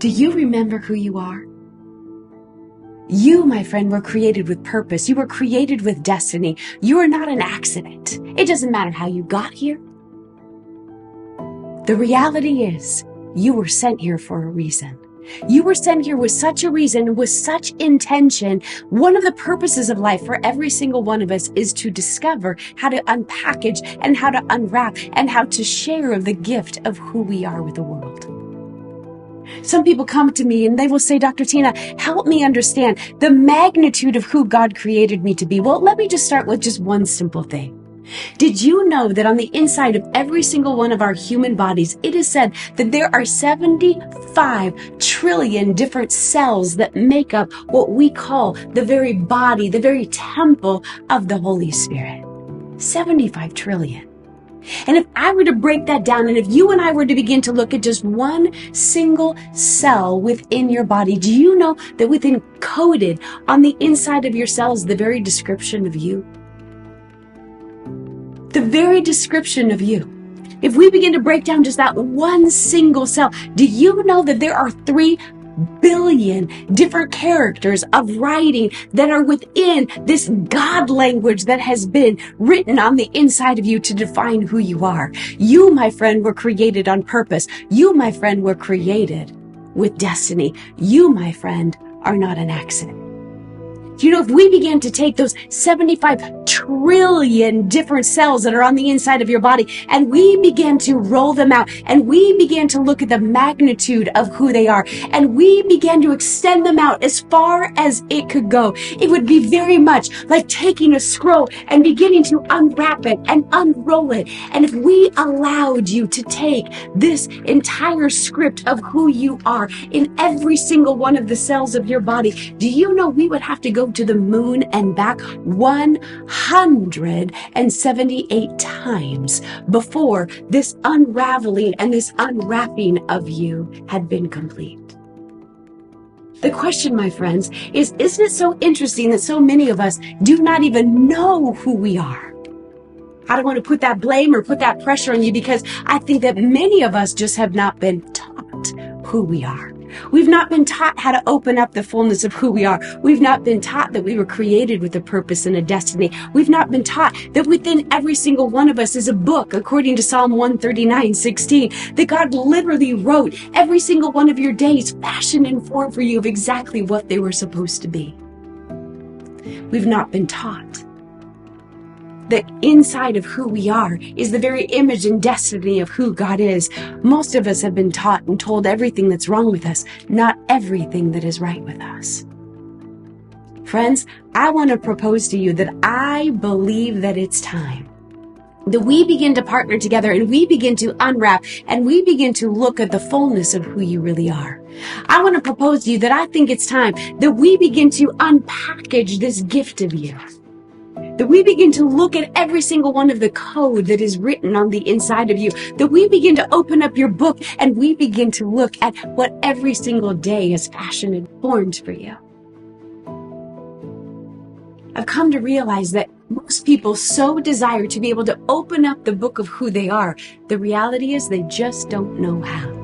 Do you remember who you are? You, my friend, were created with purpose. You were created with destiny. You are not an accident. It doesn't matter how you got here. The reality is, you were sent here for a reason. You were sent here with such a reason, with such intention. One of the purposes of life for every single one of us is to discover how to unpackage and how to unwrap and how to share of the gift of who we are with the world. Some people come to me and they will say, Dr. Tina, help me understand the magnitude of who God created me to be. Well, let me just start with just one simple thing. Did you know that on the inside of every single one of our human bodies, it is said that there are 75 trillion different cells that make up what we call the very body, the very temple of the Holy Spirit? 75 trillion. And if I were to break that down, and if you and I were to begin to look at just one single cell within your body, do you know that within coded on the inside of your cells, the very description of you? The very description of you. If we begin to break down just that one single cell, do you know that there are 3 billion different characters of writing that are within this God language that has been written on the inside of you to define who you are? You, my friend, were created on purpose. You, my friend, were created with destiny. You, my friend, are not an accident. Do you know, if we begin to take those 75 trillion different cells that are on the inside of your body and we begin to roll them out and we begin to look at the magnitude of who they are and we begin to extend them out as far as it could go, it would be very much like taking a scroll and beginning to unwrap it and unroll it. And if we allowed you to take this entire script of who you are in every single one of the cells of your body, do you know we would have to go to the moon and back 178 times before this unraveling and this unwrapping of you had been complete? The question, my friends, isn't it so interesting that so many of us do not even know who we are? I don't want to put that blame or put that pressure on you because I think that many of us just have not been taught who we are. We've not been taught how to open up the fullness of who we are. We've not been taught that we were created with a purpose and a destiny. We've not been taught that within every single one of us is a book, according to Psalm 139:16, that God literally wrote every single one of your days, fashioned and formed for you of exactly what they were supposed to be. We've not been taught that inside of who we are is the very image and destiny of who God is. Most of us have been taught and told everything that's wrong with us, not everything that is right with us. Friends, I want to propose to you that I believe that it's time that we begin to partner together and we begin to unwrap and we begin to look at the fullness of who you really are. I want to propose to you that I think it's time that we begin to unpackage this gift of you. That we begin to look at every single one of the code that is written on the inside of you. That we begin to open up your book and we begin to look at what every single day is fashioned and formed for you. I've come to realize that most people so desire to be able to open up the book of who they are. The reality is they just don't know how.